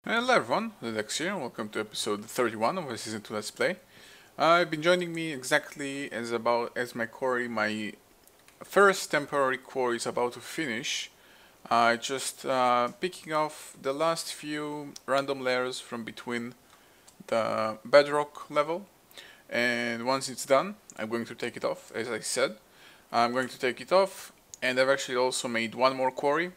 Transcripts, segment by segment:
Hello everyone, odedex here, welcome to episode 31 of the Season 2 Let's Play. I've been joining me exactly as my quarry, my first temporary quarry is about to finish. Just picking off the last few random layers from between the bedrock level, and once it's done, I'm going to take it off, as I said. I'm going to take it off, and I've actually also made one more quarry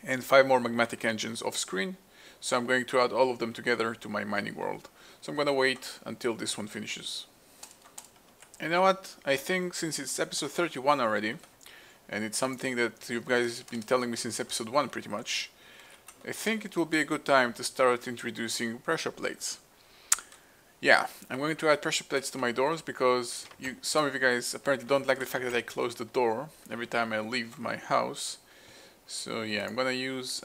and 5 more magmatic engines off screen. So I'm going to add all of them together to my mining world. So I'm going to wait until this one finishes. And you know what? I think since it's episode 31 already, and it's something that you guys have been telling me since episode 1 pretty much, I think it will be a good time to start introducing pressure plates. Yeah, I'm going to add pressure plates to my doors because some of you guys apparently don't like the fact that I close the door every time I leave my house. So yeah, I'm going to use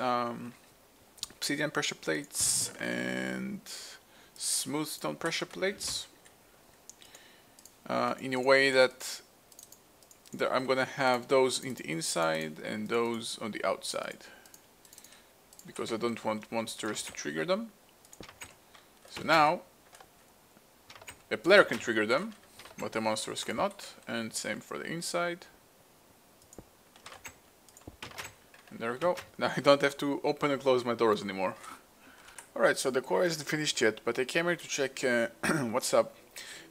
obsidian pressure plates and smooth stone pressure plates in a way that I'm gonna have those in the inside and those on the outside because I don't want monsters to trigger them. So now a player can trigger them, but the monsters cannot, and same for the inside. And there we go. Now I don't have to open and close my doors anymore. Alright, so the core isn't finished yet, but I came here to check what's up.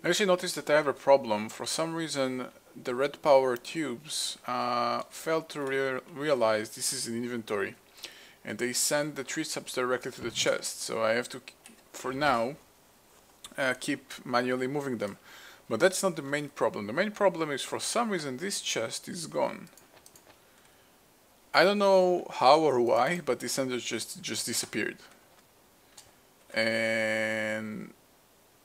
I actually noticed that I have a problem. For some reason, the red power tubes failed to realize this is an inventory. And they send the tree subs directly to the chest, so I have to, for now, keep manually moving them. But that's not the main problem. The main problem is for some reason this chest is gone. I don't know how or why, but this ender just disappeared. And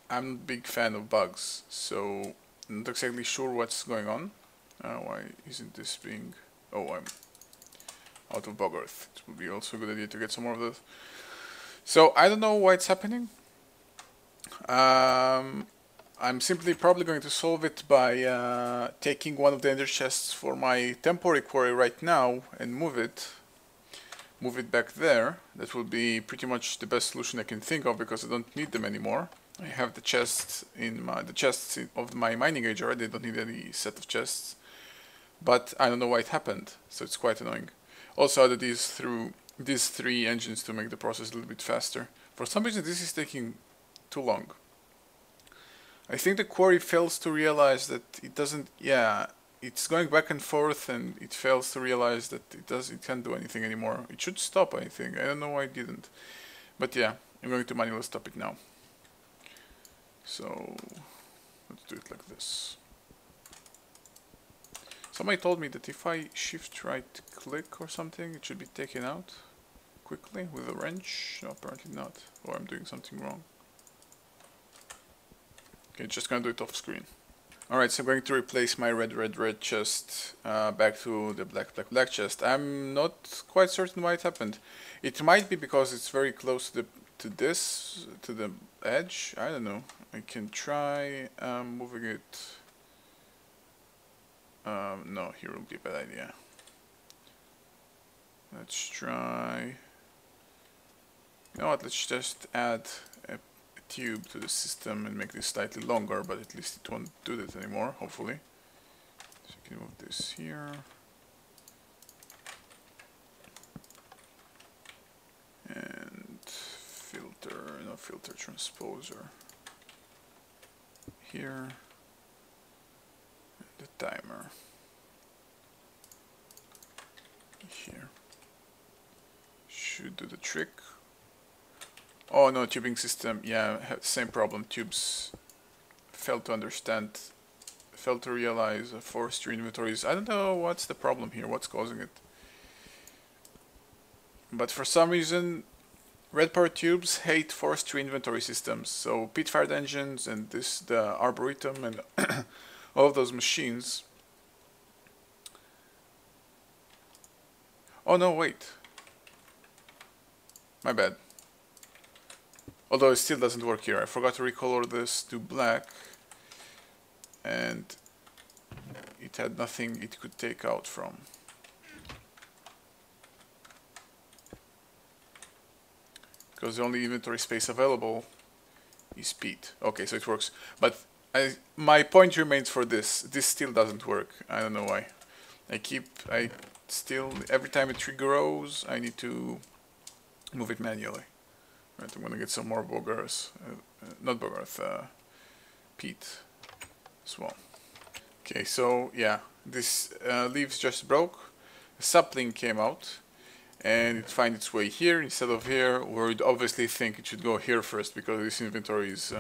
I'm a big fan of bugs, so I'm not exactly sure what's going on. Why isn't this being... Oh, I'm out of bug earth. It would be also a good idea to get some more of those. So I don't know why it's happening. I'm simply probably going to solve it by taking one of the ender chests for my temporary quarry right now and move it back there. That will be pretty much the best solution I can think of because I don't need them anymore. I have the chests of my mining age already. I don't need any set of chests, but I don't know why it happened, so it's quite annoying. Also added these 3 engines to make the process a little bit faster. For some reason this is taking too long. I think the quarry fails to realize that it doesn't, yeah, it's going back and forth and it fails to realize that it can't do anything anymore. It should stop, I think. I don't know why it didn't. But yeah, I'm going to manually stop it now. So, let's do it like this. Somebody told me that if I shift right click or something, it should be taken out quickly with a wrench. No, apparently not. Or I'm doing something wrong. Okay, just gonna do it off screen. Alright, so I'm going to replace my red chest back to the black chest. I'm not quite certain why it happened. It might be because it's very close to the edge. I don't know. I can try moving it. No, here will be a bad idea. Let's try. You know what? Let's just add a tube to the system and make this slightly longer, but at least it won't do that anymore, hopefully. So you can move this here. And filter transposer here. And the timer here. Should do the trick. Oh no, tubing system, yeah, same problem. Tubes failed to realize forestry inventories. I don't know what's the problem here, what's causing it. But for some reason, red power tubes hate forestry inventory systems. So pit-fired engines and the arboretum and all of those machines. Oh no, wait. My bad. Although it still doesn't work here. I forgot to recolor this to black. And it had nothing it could take out from. because the only inventory space available is peat. Okay, so it works. But my point remains for this. This still doesn't work. I don't know why. I still, every time a tree grows, I need to move it manually. Right, I'm gonna get some more bogars, not bogars, peat as well. Okay, so yeah, this leaves just broke. A sapling came out, and it finds its way here instead of here, where you'd obviously think it should go here first because this inventory is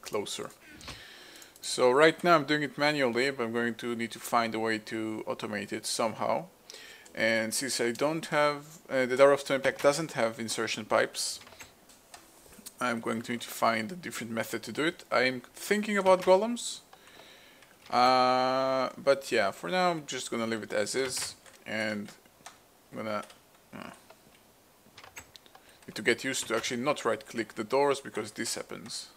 closer. So right now I'm doing it manually, but I'm going to need to find a way to automate it somehow. And since I don't have, the Tower of Stone Pack doesn't have insertion pipes, I'm going to need to find a different method to do it. I'm thinking about golems, but yeah, for now I'm just gonna leave it as is, and I'm gonna need to get used to actually not right-click the doors because this happens.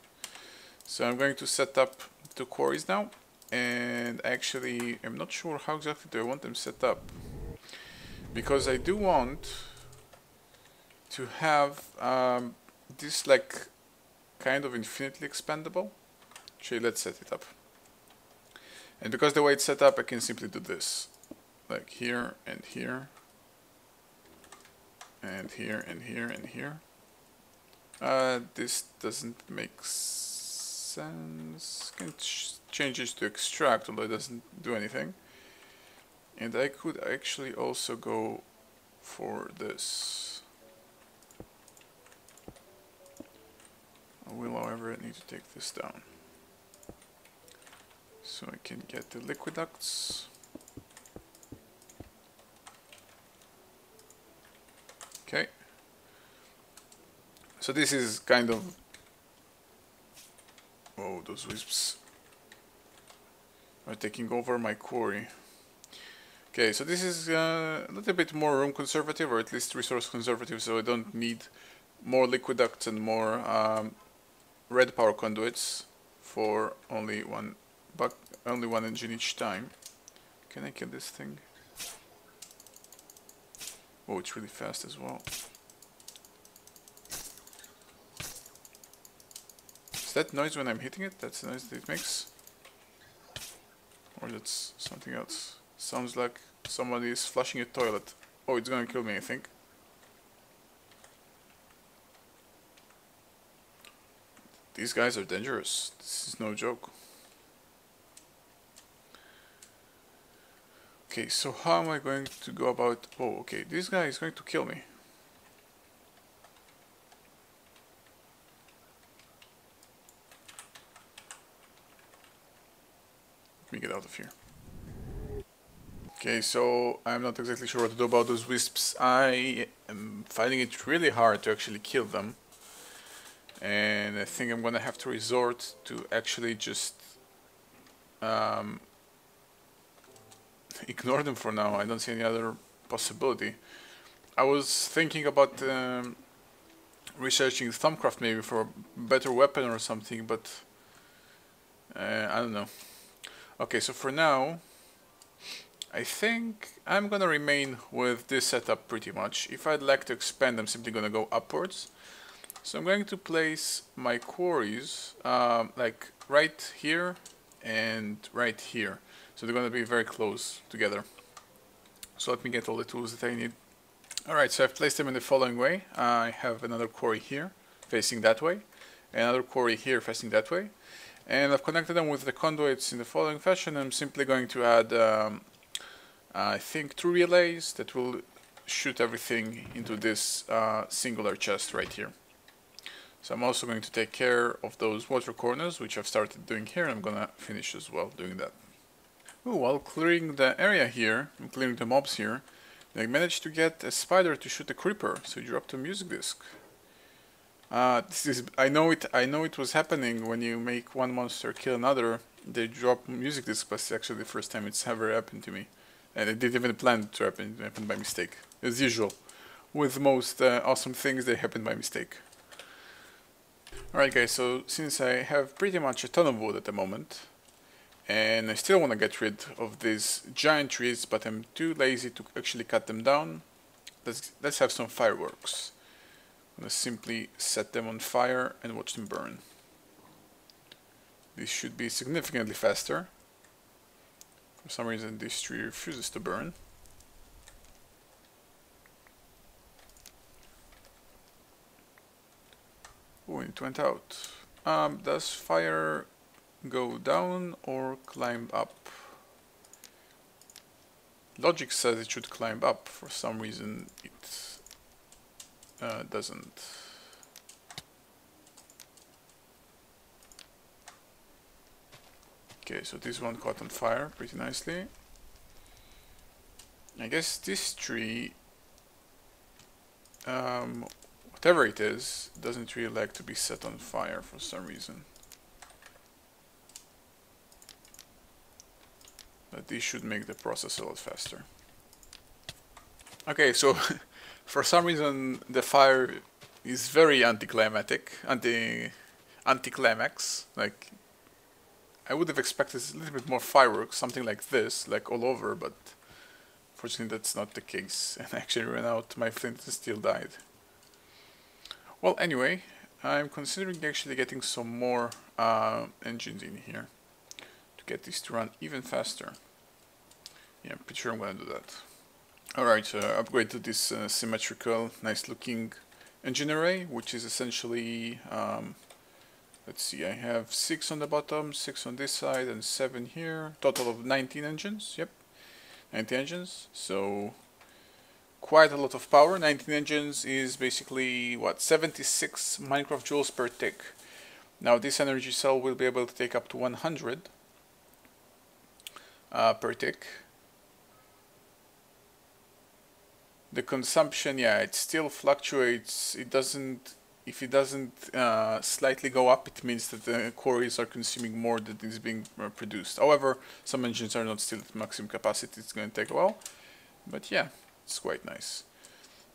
So I'm going to set up 2 quarries now, and actually I'm not sure how exactly do I want them set up, because I do want to have this like kind of infinitely expandable. Actually, let's set it up. And because the way it's set up, I can simply do this, like here and here, and here and here and here. This doesn't make sense. Can change it to extract, although it doesn't do anything. And I could actually also go for this. I will, however, need to take this down, so I can get the liquid ducts. Okay. So this is kind of... Oh, those wisps are taking over my quarry. Okay, so this is a little bit more room conservative, or at least resource conservative, so I don't need more liquid ducts and more red power conduits for only one engine each time. Can I kill this thing? Oh, it's really fast as well. Is that noise when I'm hitting it? That's the noise that it makes? Or that's something else? Sounds like somebody is flushing a toilet. Oh, it's gonna kill me, I think. These guys are dangerous. This is no joke. Okay, so how am I going to go about... Oh, okay, this guy is going to kill me. Let me get out of here. Okay, so I'm not exactly sure what to do about those wisps. I am finding it really hard to actually kill them. And I think I'm gonna have to resort to actually just ignore them for now. I don't see any other possibility. I was thinking about researching Thumbcraft maybe for a better weapon or something, but I don't know. Okay, so for now I think I'm gonna remain with this setup pretty much. If I'd like to expand, I'm simply gonna go upwards. So I'm going to place my quarries like right here and right here. So they're going to be very close together. So let me get all the tools that I need. Alright, so I've placed them in the following way. I have another quarry here facing that way, another quarry here facing that way, and I've connected them with the conduits in the following fashion. I'm simply going to add I think 2 relays that will shoot everything into this singular chest right here. So I'm also going to take care of those water corners, which I've started doing here, and I'm gonna finish as well doing that. Ooh, while clearing the area here, I'm clearing the mobs here, I managed to get a spider to shoot a creeper, so he dropped a music disc. This is, I know it was happening when you make one monster kill another, they drop music discs, but it's actually the first time it's ever happened to me. And I didn't even plan it to happen, it happened by mistake. As usual. With most awesome things, they happen by mistake. Alright guys, so since I have pretty much a ton of wood at the moment, and I still want to get rid of these giant trees, but I'm too lazy to actually cut them down, let's have some fireworks. I'm going to simply set them on fire and watch them burn. This should be significantly faster. For some reason this tree refuses to burn. Oh, it went out. Does fire go down or climb up? Logic says it should climb up. For some reason it doesn't. Okay, so this one caught on fire pretty nicely. I guess this tree, whatever it is, doesn't really like to be set on fire for some reason. But this should make the process a lot faster. Okay, so for some reason the fire is very anticlimactic, anticlimax. Like, I would have expected a little bit more fireworks, something like this, like all over, but fortunately that's not the case. And I actually ran out my flint and steel died. Well, anyway, I'm considering actually getting some more engines in here to get this to run even faster. Yeah, I'm pretty sure I'm gonna do that. Alright, upgrade to this symmetrical, nice looking engine array, which is essentially, let's see, I have 6 on the bottom, 6 on this side, and 7 here. Total of 19 engines, yep, 19 engines, so quite a lot of power. 19 engines is basically, what, 76 Minecraft joules per tick. Now this energy cell will be able to take up to 100 per tick. The consumption, yeah, it still fluctuates. It doesn't, if it doesn't slightly go up, it means that the quarries are consuming more than is being produced. However, some engines are not still at maximum capacity. It's going to take a while, but yeah, it's quite nice.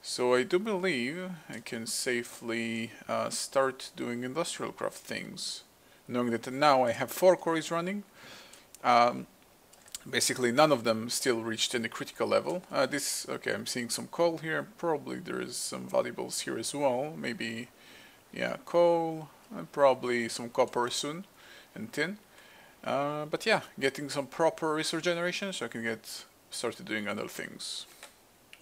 So I do believe I can safely start doing industrial craft things, knowing that now I have 4 quarries running. Basically none of them still reached any critical level. Okay, I'm seeing some coal here. Probably there is some valuables here as well. Maybe, yeah, coal, and probably some copper soon, and tin. But yeah, getting some proper resource generation so I can get started doing other things.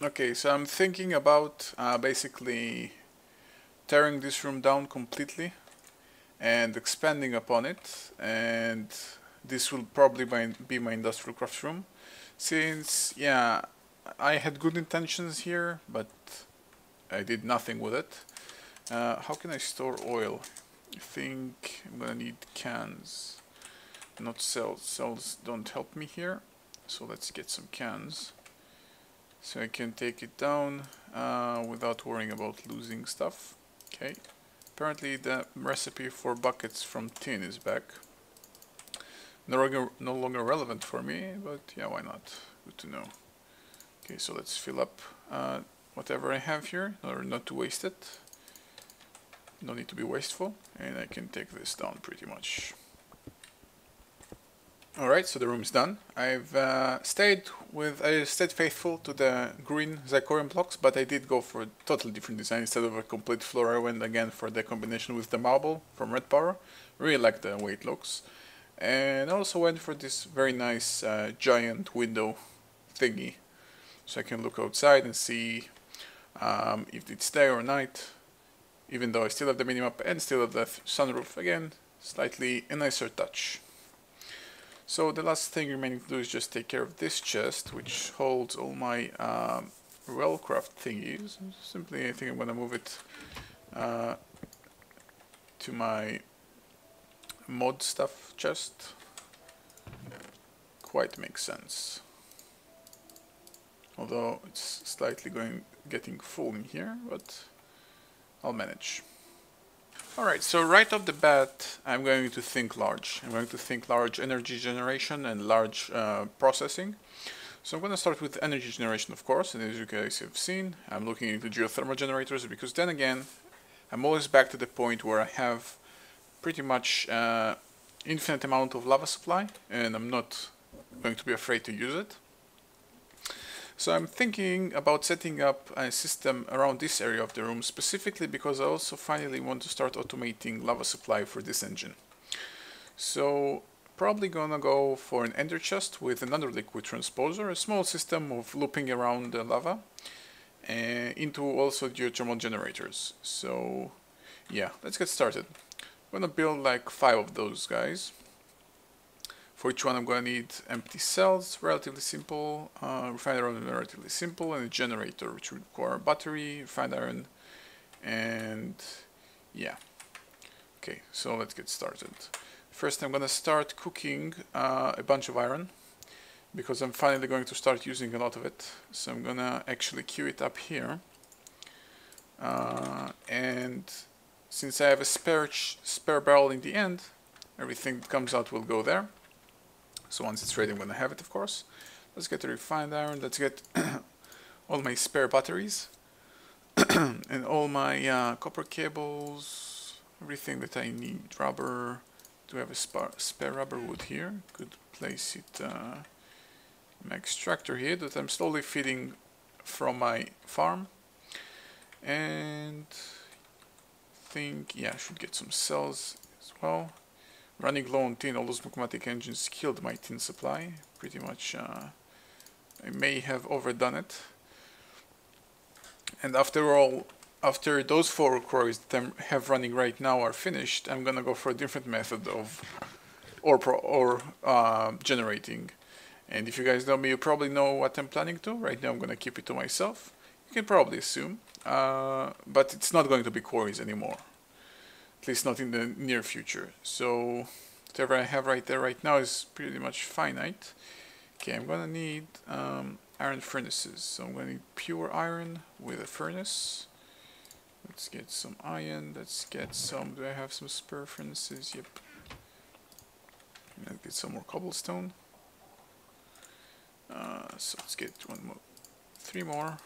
Okay, so I'm thinking about basically tearing this room down completely and expanding upon it, and this will probably be my industrial craft room, since, yeah, I had good intentions here, but I did nothing with it. How can I store oil? I think I'm gonna need cans, not cells. Cells don't help me here, so let's get some cans, so I can take it down without worrying about losing stuff. Okay, apparently the recipe for buckets from tin is back. No longer relevant for me, but yeah, why not? Good to know. Okay, so let's fill up whatever I have here, in order not to waste it. No need to be wasteful, and I can take this down pretty much. Alright, so the room is done. I've stayed faithful to the green zirconium blocks, but I did go for a totally different design. Instead of a complete floor, I went again for the combination with the marble from Red Power. Really like the way it looks. And I also went for this very nice giant window thingy, so I can look outside and see if it's day or night, even though I still have the minimap and still have the sunroof. Again, slightly a nicer touch. So the last thing remaining to do is just take care of this chest, which holds all my wellcraft thingies. Simply, I think I'm going to move it to my mod stuff chest. Quite makes sense, although it's slightly getting full in here, but I'll manage. Alright, so right off the bat I'm going to think large. I'm going to think large energy generation and large processing. So I'm going to start with energy generation, of course, and as you guys have seen, I'm looking into geothermal generators, because then again I'm always back to the point where I have pretty much infinite amount of lava supply, and I'm not going to be afraid to use it. So I'm thinking about setting up a system around this area of the room, specifically because I also finally want to start automating lava supply for this engine. So probably gonna go for an ender chest with another liquid transposer, a small system of looping around the lava, and into also geothermal generators. So yeah, let's get started. I'm gonna build like 5 of those guys. For each one I'm gonna need empty cells, relatively simple, refined iron, relatively simple, and a generator which would require battery, refined iron, and yeah. Okay, so let's get started. First I'm gonna start cooking a bunch of iron, because I'm finally going to start using a lot of it. So I'm gonna actually queue it up here, and since I have a spare barrel in the end, everything that comes out will go there. So once it's ready I'm gonna have it, of course. Let's get the refined iron, let's get all my spare batteries and all my copper cables, everything that I need. Rubber, do I have a spare rubber wood here? Could place it my extractor here that I'm slowly feeding from my farm. And think, yeah, I should get some cells as well. Running low on tin, all those magmatic engines killed my tin supply. Pretty much, I may have overdone it. And after all, after those 4 quarries that I have running right now are finished, I'm gonna go for a different method of ore generating. And if you guys know me, you probably know what I'm planning to. Right now I'm gonna keep it to myself. You can probably assume, but it's not going to be quarries anymore. At least not in the near future. So whatever I have right there right now is pretty much finite. Okay, I'm gonna need iron furnaces. So I'm gonna need pure iron with a furnace. Let's get some iron. Let's get some. Do I have some spare furnaces? Yep. Let's get some more cobblestone. So let's get 3 more.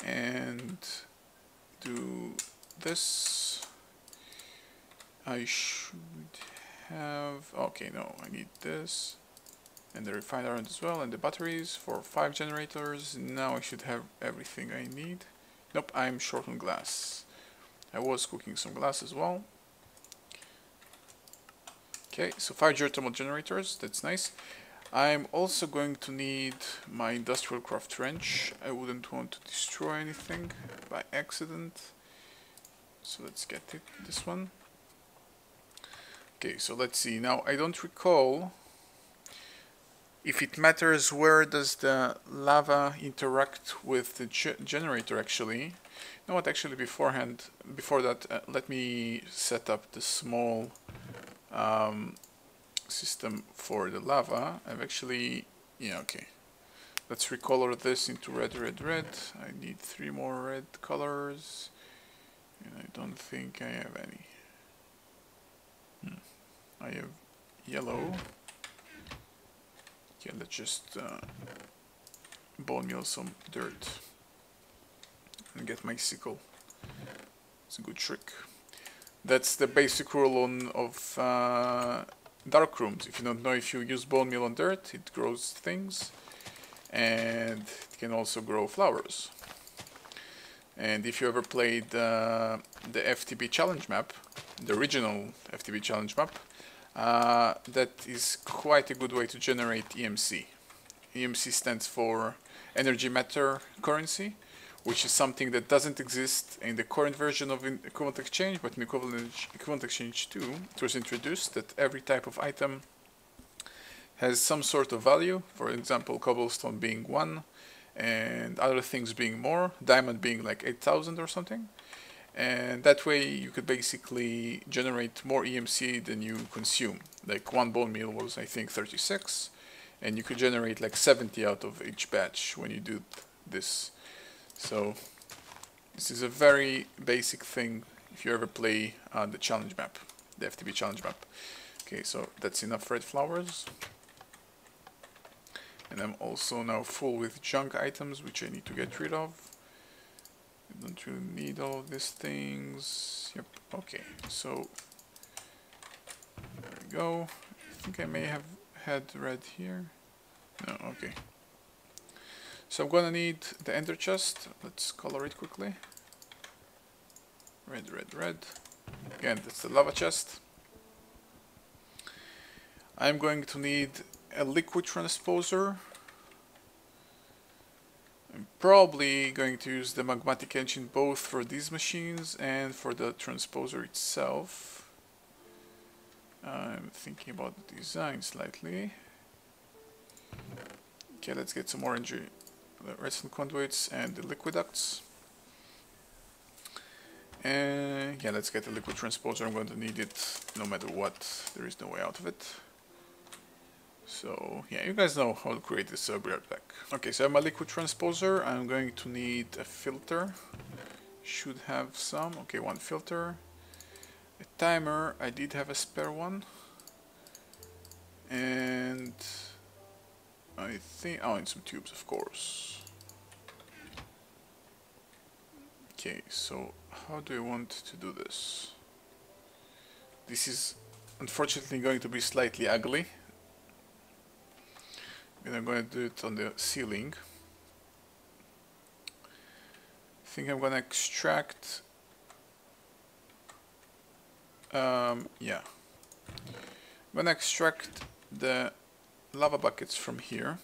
And do this. I should have, okay, no, I need this and the refined iron as well, and the batteries for 5 generators. Now I should have everything I need. Nope, I'm short on glass. I was cooking some glass as well. Okay, so 5 geothermal generators, that's nice. I'm also going to need my industrial craft wrench. I wouldn't want to destroy anything by accident. So let's get it, this one. Okay, so let's see. Now I don't recall if it matters where does the lava interact with the generator actually. You know what, actually before that, let me set up the small system for the lava. I've actually, yeah, okay. Let's recolor this into red, red, red. I need 3 more red colors, and I don't think I have any. I have yellow. Okay, let's just bone meal some dirt and get my sickle. It's a good trick. That's the basic rule of dark rooms. If you don't know, if you use bone meal on dirt, it grows things, and it can also grow flowers. And if you ever played the FTB challenge map, the original FTB challenge map, that is quite a good way to generate EMC. EMC stands for Energy Matter Currency, which is something that doesn't exist in the current version of Equivalent Exchange, but in Equivalent Exchange 2 it was introduced that every type of item has some sort of value. For example, cobblestone being 1, and other things being more, diamond being like 8,000 or something. And that way you could basically generate more EMC than you consume. Like 1 bone meal was, I think, 36, and you could generate like 70 out of each batch when you do this. So this is a very basic thing if you ever play the challenge map, the FTB challenge map. Okay, so that's enough red flowers. And I'm also now full with junk items, which I need to get rid of. I don't really need all of these things. Yep, okay, so there we go. I think I may have had red here. No, okay. So I'm gonna need the ender chest. Let's color it quickly. Red, red, red. Again, that's the lava chest. I'm going to need a liquid transposer. I'm probably going to use the magmatic engine both for these machines and for the transposer itself. I'm thinking about the design slightly. Okay, let's get some orange redstone conduits and the liquid ducts. And yeah, let's get the liquid transposer. I'm going to need it no matter what. There is no way out of it. So yeah, you guys know how to create this, be right back. Okay, so I have my liquid transposer. I'm going to need a filter. Should have some. Okay, one filter. A timer. I did have a spare one. And I think, oh, and some tubes, of course. Okay, so how do I want to do this? This is unfortunately going to be slightly ugly. And I'm going to do it on the ceiling. I think I'm going to extract... yeah. I'm going to extract the lava buckets from here.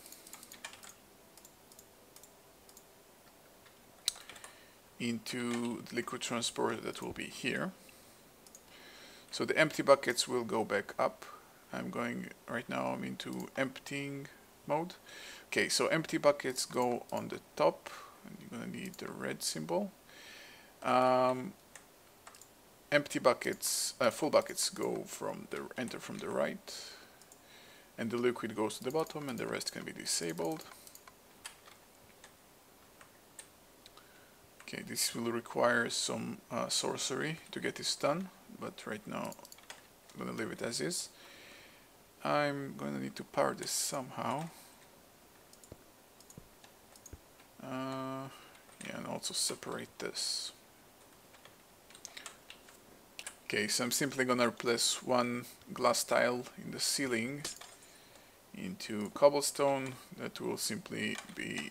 Into the liquid transporter that will be here. So the empty buckets will go back up. I'm going, right now I'm into emptying mode. Okay, so empty buckets go on the top, and you're gonna need the red symbol. Empty buckets, full buckets go from the, enter from the right, and the liquid goes to the bottom, and the rest can be disabled. Okay, this will require some sorcery to get this done, but right now I'm gonna leave it as is. I'm gonna need to power this somehow. Yeah, and also separate this. Okay, so I'm simply gonna replace one glass tile in the ceiling into cobblestone. That will simply be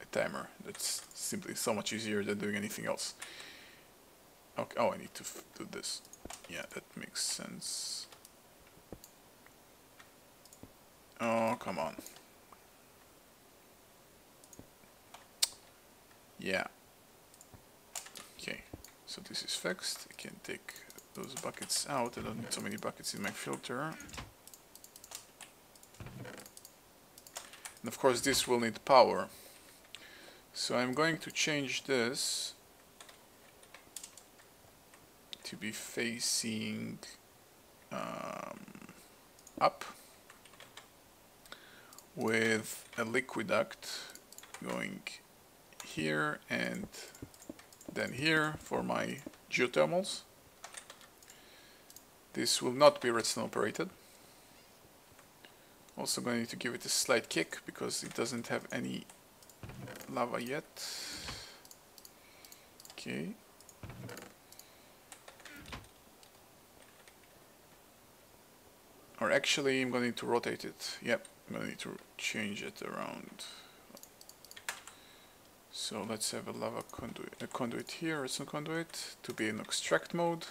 a timer. That's simply so much easier than doing anything else. Okay, oh, I need to do this. Yeah, that makes sense. Oh, come on. Yeah. Okay, so this is fixed. I can take those buckets out. I don't need so many buckets in my filter. And of course this will need power. So I'm going to change this to be facing up with a liquid duct going here and then here for my geothermals. This will not be redstone operated. Also going to give it a slight kick because it doesn't have any lava yet. Okay. Or actually I'm going to need to rotate it. Yep, I'm going to need to change it around. So let's have a conduit here, redstone conduit, to be in extract mode.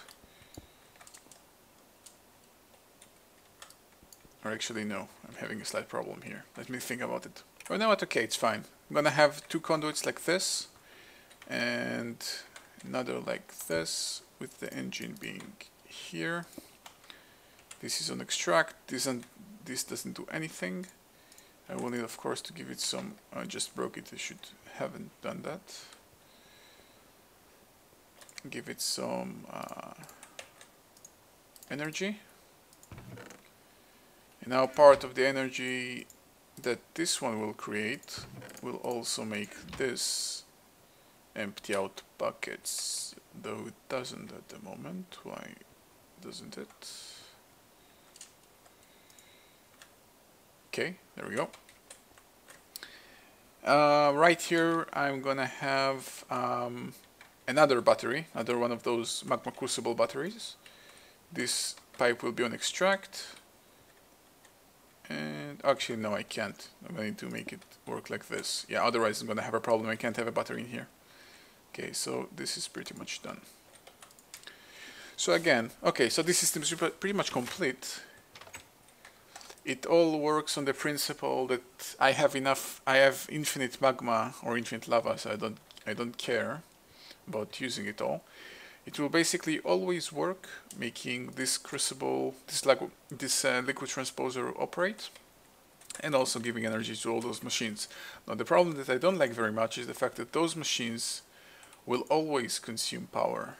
Or actually no, I'm having a slight problem here. Let me think about it. Oh, no, okay, it's fine. I'm gonna have two conduits like this, and another like this, with the engine being here. This is on extract, this doesn't do anything. I will need, of course, to give it some, I just broke it, I haven't done that. Give it some energy. And now part of the energy that this one will create will also make this empty out buckets, though it doesn't at the moment. Why doesn't it? Okay, there we go. Right here I'm gonna have another battery, another one of those magma crucible batteries. This pipe will be on extract. And actually, no, I can't. I'm going to make it work like this. Yeah, otherwise I'm going to have a problem. I can't have a battery in here. Okay, so this is pretty much done. So again, okay, so this system is pretty much complete. It all works on the principle that I have infinite magma or infinite lava, so I don't care about using it all. It will basically always work, making this crucible, this liquid transposer operate, and also giving energy to all those machines. Now the problem that I don't like very much is the fact that those machines will always consume power,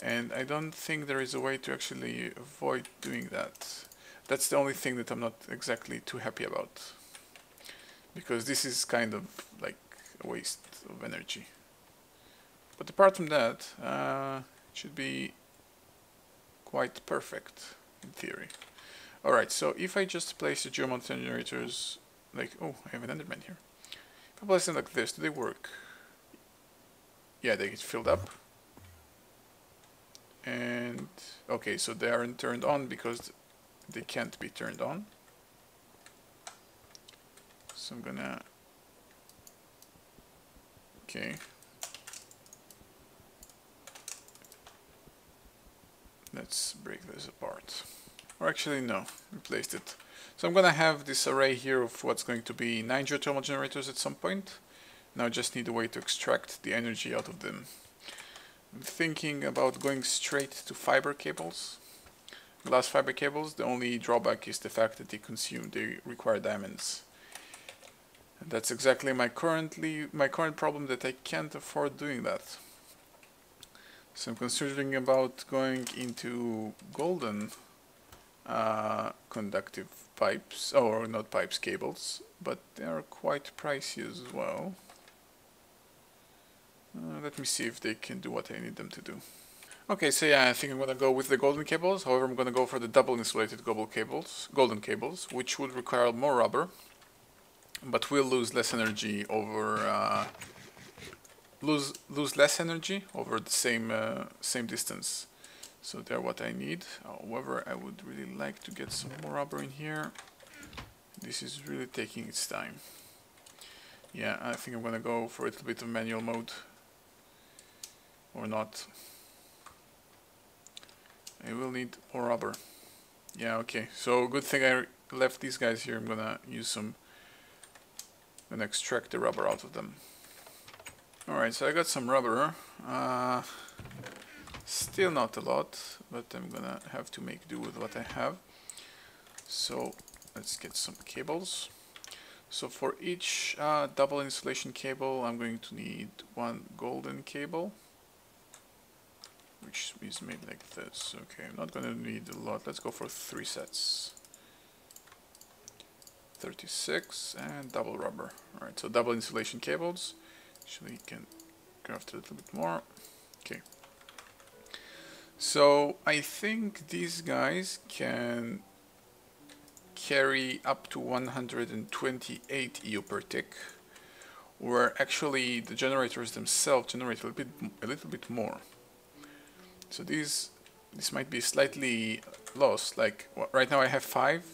and I don't think there is a way to actually avoid doing that. That's the only thing that I'm not exactly too happy about, because this is kind of like a waste of energy. But apart from that, it should be quite perfect in theory. Alright, so if I just place the geomounted generators, like, oh, I have an Enderman here. If I place them like this, do they work? Yeah, they get filled up. And, okay, so they aren't turned on because they can't be turned on. So I'm gonna... Okay. Let's break this apart. Or actually, no, replaced it. So I'm gonna have this array here of what's going to be 9 geothermal generators at some point. Now I just need a way to extract the energy out of them. I'm thinking about going straight to fiber cables. Glass fiber cables, the only drawback is the fact that they require diamonds. And that's exactly my current problem, that I can't afford doing that. So I'm considering about going into golden conductive pipes, or not pipes, cables, but they are quite pricey as well. Let me see if they can do what I need them to do. Okay, so yeah, I think I'm gonna go with the golden cables. However, I'm gonna go for the double insulated golden cables, which would require more rubber, but will lose less energy over lose less energy over the same distance. So they're what I need. However, I would really like to get some more rubber in here. This is really taking its time. Yeah, I think I'm gonna go for a little bit of manual mode. Or not. I will need more rubber. Yeah, okay. So good thing I left these guys here. I'm gonna extract the rubber out of them. Alright, so I got some rubber. Still not a lot, but I'm gonna have to make do with what I have. So let's get some cables. So for each double insulation cable, I'm going to need one golden cable, which is made like this. Okay, I'm not gonna need a lot. Let's go for 3 sets. 36 and double rubber. Alright, so double insulation cables. Actually, you can craft a little bit more. Okay. So I think these guys can carry up to 128 EU per tick, where actually the generators themselves generate a little bit more. So this might be slightly lost. Like right now I have 5,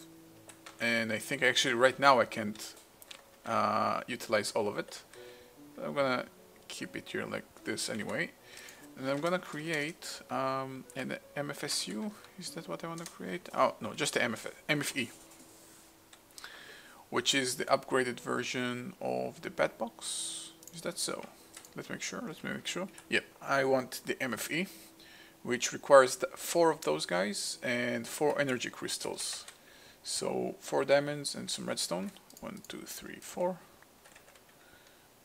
and I think actually right now I can't utilize all of it. But I'm gonna keep it here like this anyway. And I'm gonna create an MFSU. Is that what I want to create? Oh no, just the MFE, which is the upgraded version of the bed box. Is that so? Let's make sure. Yep, I want the MFE, which requires 4 of those guys and 4 energy crystals. So 4 diamonds and some redstone. 1, 2, 3, 4.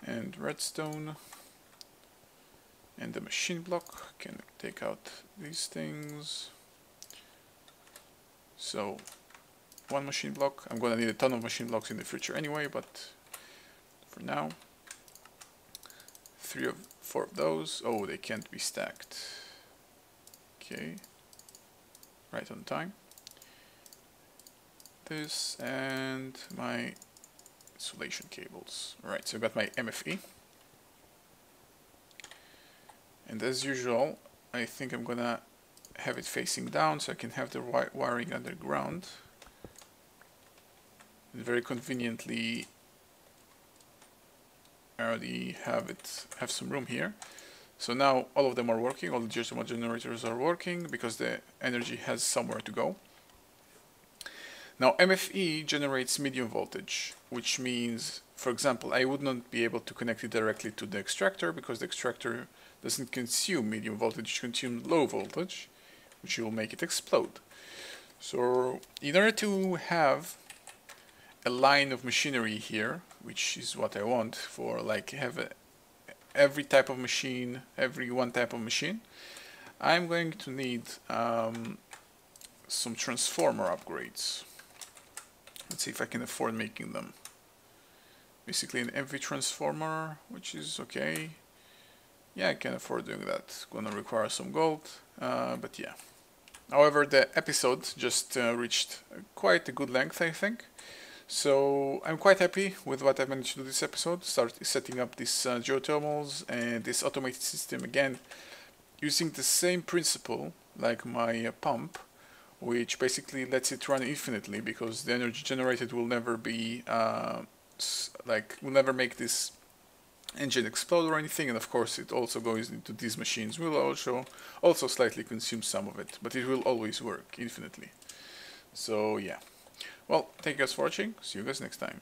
And redstone. And the machine block. Can take out these things. So 1 machine block. I'm gonna need a ton of machine blocks in the future anyway, but for now 4 of those. Oh, they can't be stacked. Okay, right on time. This and my insulation cables. Alright, so I got my MFE. And as usual, I think I'm gonna have it facing down so I can have the wiring underground. And very conveniently, I already have some room here. So now all of them are working, all the geothermal generators are working because the energy has somewhere to go. Now MFE generates medium voltage, which means, for example, I would not be able to connect it directly to the extractor because the extractor doesn't consume medium voltage, it consumes low voltage, which will make it explode. So in order to have a line of machinery here, which is what I want for every type of machine, every one type of machine, I'm going to need some transformer upgrades. Let's see if I can afford making them. Basically an MV transformer, which is okay. Yeah, I can afford doing that. Gonna require some gold, but yeah. However, the episode just reached quite a good length, I think. So I'm quite happy with what I managed to do this episode. Start setting up these geothermals and this automated system again, using the same principle like my pump, which basically lets it run infinitely because the energy generated will never be will never make this engine explode or anything, and of course it also goes into these machines. Will also slightly consume some of it, but it will always work infinitely. So yeah. Well, thank you guys for watching. See you guys next time.